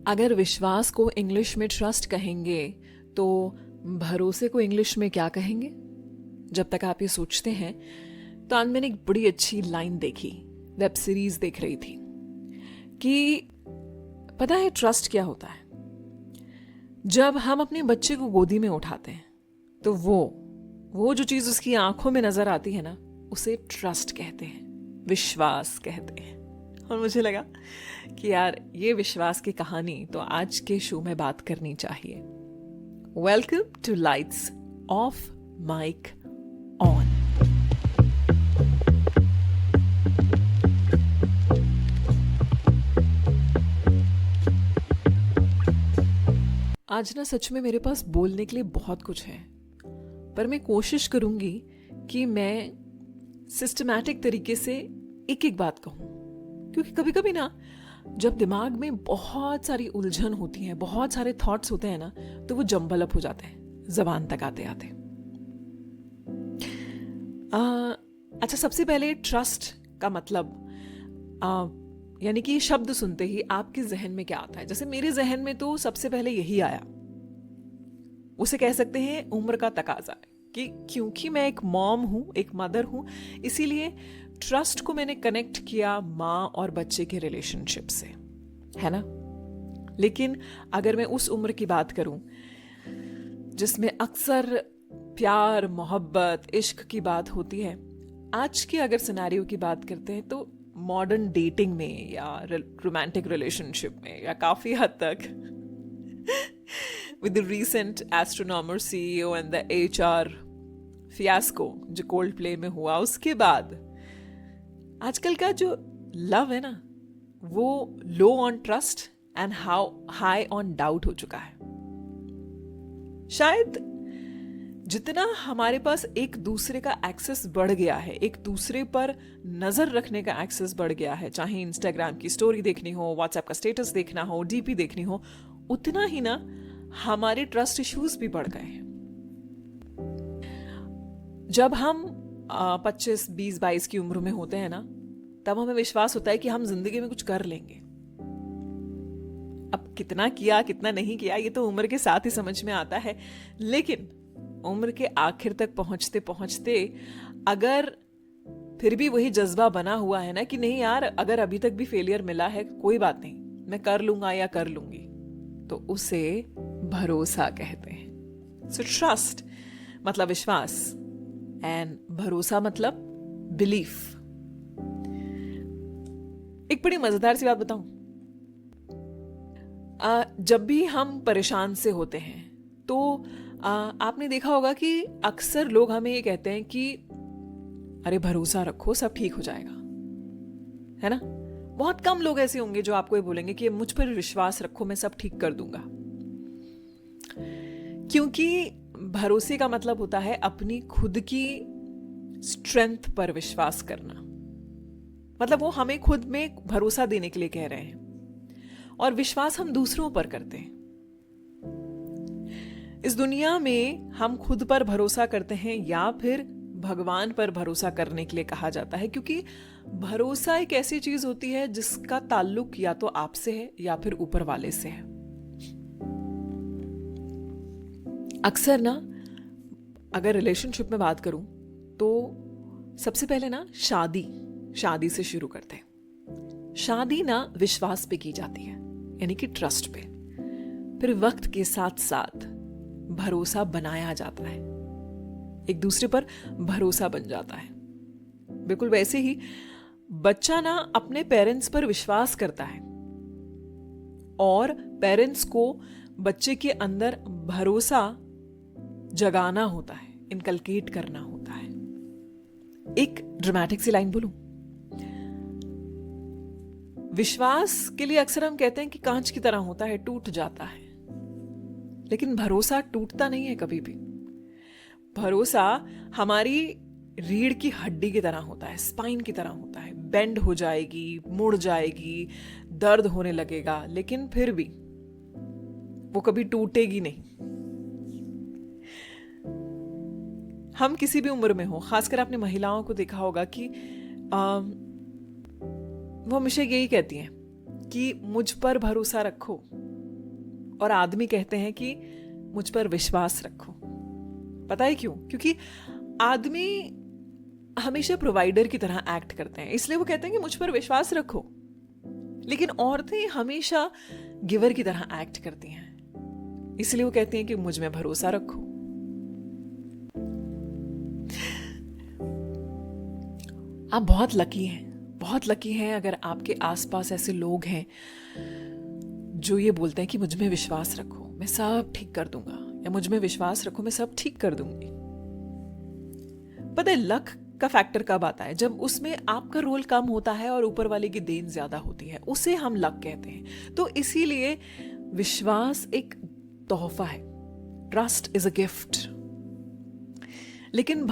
अगर विश्वास को इंग्लिश में ट्रस्ट कहेंगे तो भरोसे को इंग्लिश में क्या कहेंगे? जब तक आप ये सोचते हैं तो आज मैंने एक बड़ी अच्छी लाइन देखी, वेब सीरीज देख रही थी कि पता है ट्रस्ट क्या होता है? जब हम अपने बच्चे को गोदी में उठाते हैं तो वो जो चीज उसकी आंखों में नजर आती है ना, उसे ट्रस्ट कहते हैं, विश्वास कहते हैं। और मुझे लगा कि यार ये विश्वास की कहानी तो आज के शो में बात करनी चाहिए। Welcome to lights off mic on. आज ना सच में मेरे पास बोलने के लिए बहुत कुछ है, पर मैं कोशिश करूंगी कि मैं सिस्टमैटिक तरीके से एक एक बात कहूं, क्योंकि कभी कभी ना जब दिमाग में बहुत सारी उलझन होती है, बहुत सारे थॉट्स होते हैं ना, तो वो जंबल अप हो जाते हैं जबान तक आते आते। अच्छा, सबसे पहले ट्रस्ट का मतलब यानी कि शब्द सुनते ही आपके जहन में क्या आता है? जैसे मेरे जहन में तो सबसे पहले यही आया, उसे कह सकते हैं उम्र का तकाजा, कि क्योंकि मैं एक मॉम हूं, एक मदर हूं, इसीलिए ट्रस्ट को मैंने कनेक्ट किया माँ और बच्चे के रिलेशनशिप से, है ना। लेकिन अगर मैं उस उम्र की बात करूं जिसमें अक्सर प्यार, मोहब्बत, इश्क की बात होती है, आज के अगर सिनेरियो की बात करते हैं तो मॉडर्न डेटिंग में या रोमांटिक रिलेशनशिप में, या काफी हद तक with the recent astronomer CEO and the HR fiasco जो कोल्ड प्ले में हुआ, उसके बाद आजकल का जो लव है ना, वो लो on trust and high on doubt हो चुका है। शायद जितना हमारे पास एक दूसरे का एक्सेस बढ़ गया है, एक दूसरे पर नजर रखने का एक्सेस बढ़ गया है, चाहे इंस्टाग्राम की स्टोरी देखनी हो, व्हाट्सएप का स्टेटस देखना हो, डीपी देखनी हो, उतना ही ना हमारे ट्रस्ट इश्यूज भी बढ़ गए हैं। जब हम 25, 20, 22 की उम्र में होते हैं ना, तब हमें विश्वास होता है कि हम जिंदगी में कुछ कर लेंगे। अब कितना किया कितना नहीं किया ये तो उम्र के साथ ही समझ में आता है, लेकिन उम्र के आखिर तक पहुंचते पहुंचते अगर फिर भी वही जज्बा बना हुआ है ना कि नहीं यार, अगर अभी तक भी फेलियर मिला है कोई बात नहीं, मैं कर लूंगा या कर लूंगी, तो उसे भरोसा कहते हैं। सो ट्रस्ट मतलब विश्वास एंड भरोसा मतलब बिलीफ। एक बड़ी मजेदार सी बात बताऊं, जब भी हम परेशान से होते हैं तो आपने देखा होगा कि अक्सर लोग हमें ये कहते हैं कि अरे भरोसा रखो, सब ठीक हो जाएगा, है ना। बहुत कम लोग ऐसे होंगे जो आपको ये बोलेंगे कि मुझ पर विश्वास रखो, मैं सब ठीक कर दूंगा। क्योंकि भरोसे का मतलब होता है अपनी खुद की स्ट्रेंथ पर विश्वास करना, मतलब वो हमें खुद में भरोसा देने के लिए कह रहे हैं, और विश्वास हम दूसरों पर करते हैं। इस दुनिया में हम खुद पर भरोसा करते हैं या फिर भगवान पर भरोसा करने के लिए कहा जाता है, क्योंकि भरोसा एक ऐसी चीज होती है जिसका ताल्लुक या तो आपसे है या फिर ऊपर वाले से है। अक्सर ना अगर रिलेशनशिप में बात करूं तो सबसे पहले ना शादी से शुरू करते हैं। शादी ना विश्वास पे की जाती है, यानी कि ट्रस्ट पे। फिर वक्त के साथ साथ भरोसा बनाया जाता है, एक दूसरे पर भरोसा बन जाता है। बिल्कुल वैसे ही बच्चा ना अपने पेरेंट्स पर विश्वास करता है, और पेरेंट्स को बच्चे के अंदर भरोसा जगाना होता है, इनकलकेट करना होता है। एक ड्रामेटिक सी लाइन बोलूं, विश्वास के लिए अक्सर हम कहते हैं कि कांच की तरह होता है, टूट जाता है, लेकिन भरोसा टूटता नहीं है कभी भी। भरोसा हमारी रीढ़ की हड्डी की तरह होता है, स्पाइन की तरह होता है, बेंड हो जाएगी, मुड़ जाएगी, दर्द होने लगेगा, लेकिन फिर भी वो कभी टूटेगी नहीं। हम किसी भी उम्र में हो, खासकर आपने महिलाओं को देखा होगा कि वो हमेशा यही कहती हैं कि मुझ पर भरोसा रखो, और आदमी कहते हैं कि मुझ पर विश्वास रखो। पता है क्यों? क्योंकि आदमी हमेशा प्रोवाइडर की तरह एक्ट करते हैं, इसलिए वो कहते हैं कि मुझ पर विश्वास रखो। लेकिन औरतें हमेशा गिवर की तरह एक्ट करती हैं, इसलिए वो कहती हैं कि मुझ में भरोसा रखो। आप बहुत लकी हैं, बहुत लकी हैं अगर आपके आसपास ऐसे लोग हैं जो ये बोलते हैं कि मुझ में विश्वास रखो, मैं सब ठीक कर दूंगा, या मुझ में विश्वास रखो, मैं सब ठीक कर दूंगी। पता है लक का फैक्टर कब आता है? जब उसमें आपका रोल कम होता है और ऊपर वाले की देन ज्यादा होती है, उसे हम लक कहते हैं। तो इसीलिए विश्वास एक तोहफा है, ट्रस्ट इज अ गिफ्ट। लेकिन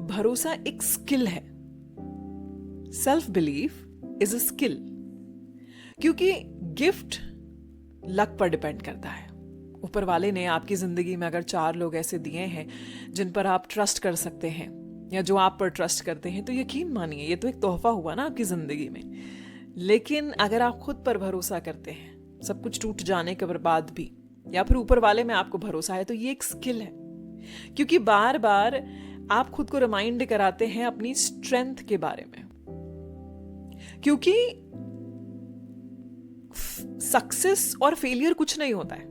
भरोसा एक स्किल है। Self belief is a skill, क्योंकि गिफ्ट लक पर डिपेंड करता है। ऊपर वाले ने आपकी जिंदगी में अगर 4 लोग ऐसे दिए हैं जिन पर आप ट्रस्ट कर सकते हैं, या जो आप पर ट्रस्ट करते हैं, तो यकीन मानिए ये तो एक तोहफा हुआ ना आपकी जिंदगी में। लेकिन अगर आप खुद पर भरोसा करते हैं सब कुछ टूट जाने के बाद भी, या फिर ऊपर वाले में आपको भरोसा है, तो ये एक स्किल है। क्योंकि बार बार आप खुद को रिमाइंड कराते हैं अपनी स्ट्रेंथ के बारे में। क्योंकि सक्सेस और फेलियर कुछ नहीं होता है।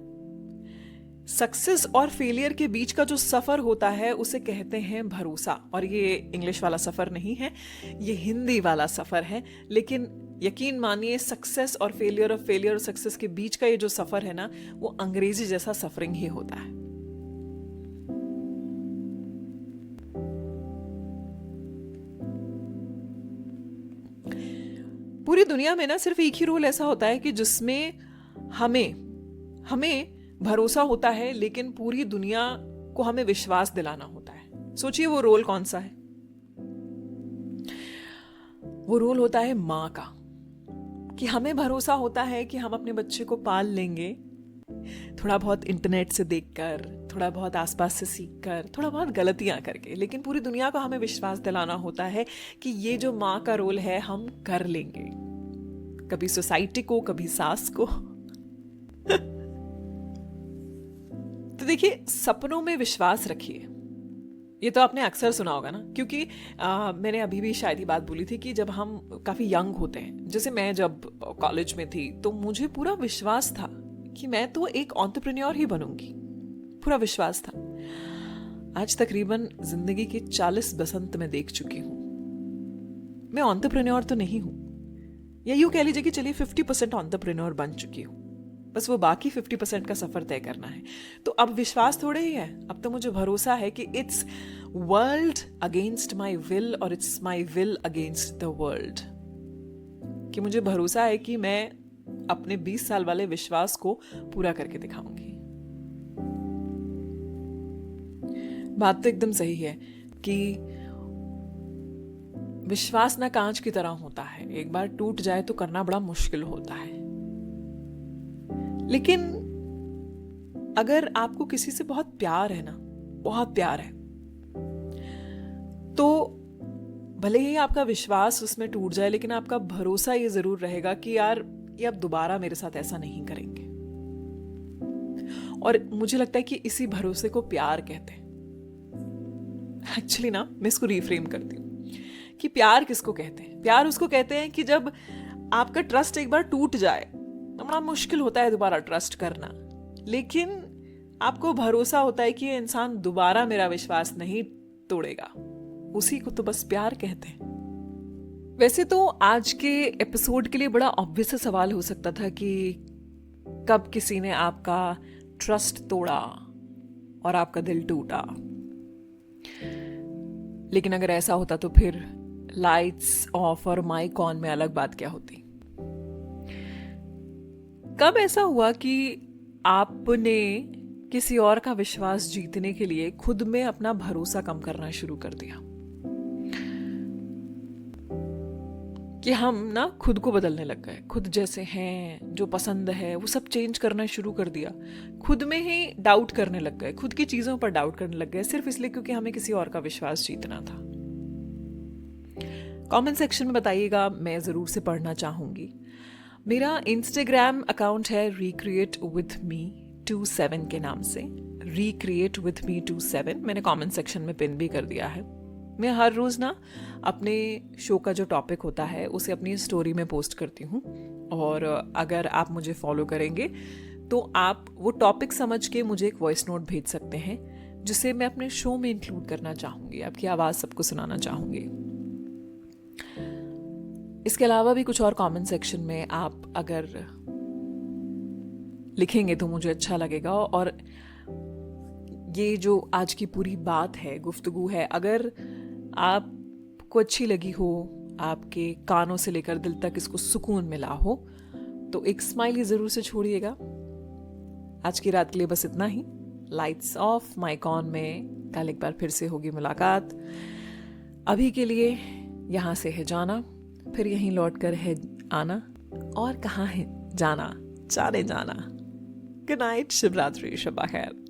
सक्सेस और फेलियर के बीच का जो सफर होता है उसे कहते हैं भरोसा। और ये इंग्लिश वाला सफर नहीं है, ये हिंदी वाला सफर है। लेकिन यकीन मानिए सक्सेस और फेलियर और सक्सेस के बीच का ये जो सफर है ना, वो अंग्रेजी जैसा सफरिंग ही होता है। पूरी दुनिया में ना सिर्फ एक ही रोल ऐसा होता है कि जिसमें हमें भरोसा होता है, लेकिन पूरी दुनिया को हमें विश्वास दिलाना होता है। सोचिए वो रोल कौन सा है? वो रोल होता है माँ का, कि हमें भरोसा होता है कि हम अपने बच्चे को पाल लेंगे, थोड़ा बहुत इंटरनेट से देखकर, थोड़ा बहुत आसपास से सीखकर, थोड़ा बहुत गलतियां करके, लेकिन पूरी दुनिया को हमें विश्वास दिलाना होता है कि ये जो माँ का रोल है हम कर लेंगे, कभी सोसाइटी को, कभी सास को। तो देखिए, सपनों में विश्वास रखिए। ये तो आपने अक्सर सुना होगा ना, क्योंकि मैंने अभी भी शायद ही बात बोली थी कि जब हम काफ़ी यंग होते हैं, जैसे मैं जब कॉलेज में थी, तो मुझे पूरा विश्वास था कि मैं तो एक एंटरप्रेन्योर ही बनूंगी, पूरा विश्वास था। आज तकरीबन जिंदगी के 40 बसंत में देख चुकी हूँ, मैं एंटरप्रेन्योर तो नहीं हूँ, या यूँ कह लीजिए कि चलिए 50% एंटरप्रेन्योर बन चुकी हूँ। बस वो बाकी 50% का सफर तय करना है। तो अब विश्वास थोड़े ही है, अब तो मुझे भरोसा है कि it's world against my will और it's my will against the world. कि मुझे भरोसा है कि मैं अपने 20 साल वाले विश्वास को पूरा करके दिखाऊंगी। बात तो एकदम सही है कि विश्वास ना कांच की तरह होता है, एक बार टूट जाए तो करना बड़ा मुश्किल होता है। लेकिन अगर आपको किसी से बहुत प्यार है ना, बहुत प्यार है, तो भले ही आपका विश्वास उसमें टूट जाए, लेकिन आपका भरोसा ये जरूर रहेगा कि यार ये अब दोबारा मेरे साथ ऐसा नहीं करेंगे। और मुझे लगता है कि इसी भरोसे को प्यार कहते हैं। एक्चुअली ना, मैं इसको रिफ्रेम करती हूँ कि प्यार किसको कहते हैं। प्यार उसको कहते हैं कि जब आपका ट्रस्ट एक बार टूट जाए, बड़ा मुश्किल होता है दोबारा ट्रस्ट करना, लेकिन आपको भरोसा होता है कि ये इंसान दोबारा मेरा विश्वास नहीं तोड़ेगा, उसी को तो बस प्यार कहते हैं। वैसे तो आज के एपिसोड के लिए बड़ा ऑब्वियस सवाल हो सकता था कि कब किसी ने आपका ट्रस्ट तोड़ा और आपका दिल टूटा। लेकिन अगर ऐसा होता तो फिर लाइट्स ऑफ और माइक ऑन में अलग बात क्या होती। कब ऐसा हुआ कि आपने किसी और का विश्वास जीतने के लिए खुद में अपना भरोसा कम करना शुरू कर दिया? कि हम ना खुद को बदलने लग गए, खुद जैसे हैं, जो पसंद है वो सब चेंज करना शुरू कर दिया, खुद में ही डाउट करने लग गए, खुद की चीजों पर डाउट करने लग गए, सिर्फ इसलिए क्योंकि हमें किसी और का विश्वास जीतना था। कमेंट सेक्शन में बताइएगा, मैं जरूर से पढ़ना चाहूंगी। मेरा इंस्टाग्राम अकाउंट है recreateWithMe27 के नाम से, recreateWithMe27। मैंने कमेंट सेक्शन में पिन भी कर दिया है। मैं हर रोज़ ना अपने शो का जो टॉपिक होता है उसे अपनी स्टोरी में पोस्ट करती हूँ, और अगर आप मुझे फॉलो करेंगे तो आप वो टॉपिक समझ के मुझे एक वॉइस नोट भेज सकते हैं, जिसे मैं अपने शो में इंक्लूड करना चाहूँगी, आपकी आवाज़ सबको सुनाना चाहूँगी। इसके अलावा भी कुछ और कमेंट सेक्शन में आप अगर लिखेंगे तो मुझे अच्छा लगेगा। और ये जो आज की पूरी बात है, गुफ्तगू है, अगर आपको अच्छी लगी हो, आपके कानों से लेकर दिल तक इसको सुकून मिला हो, तो एक स्माइली ज़रूर से छोड़िएगा। आज की रात के लिए बस इतना ही। लाइट्स ऑफ माइक ऑन में कल एक बार फिर से होगी मुलाकात। अभी के लिए यहाँ से है जाना, फिर यहीं लौट कर है आना, और कहाँ है जाना, जाने जाना। गुड नाइट, शुभ रात्रि, शब्बा खैर।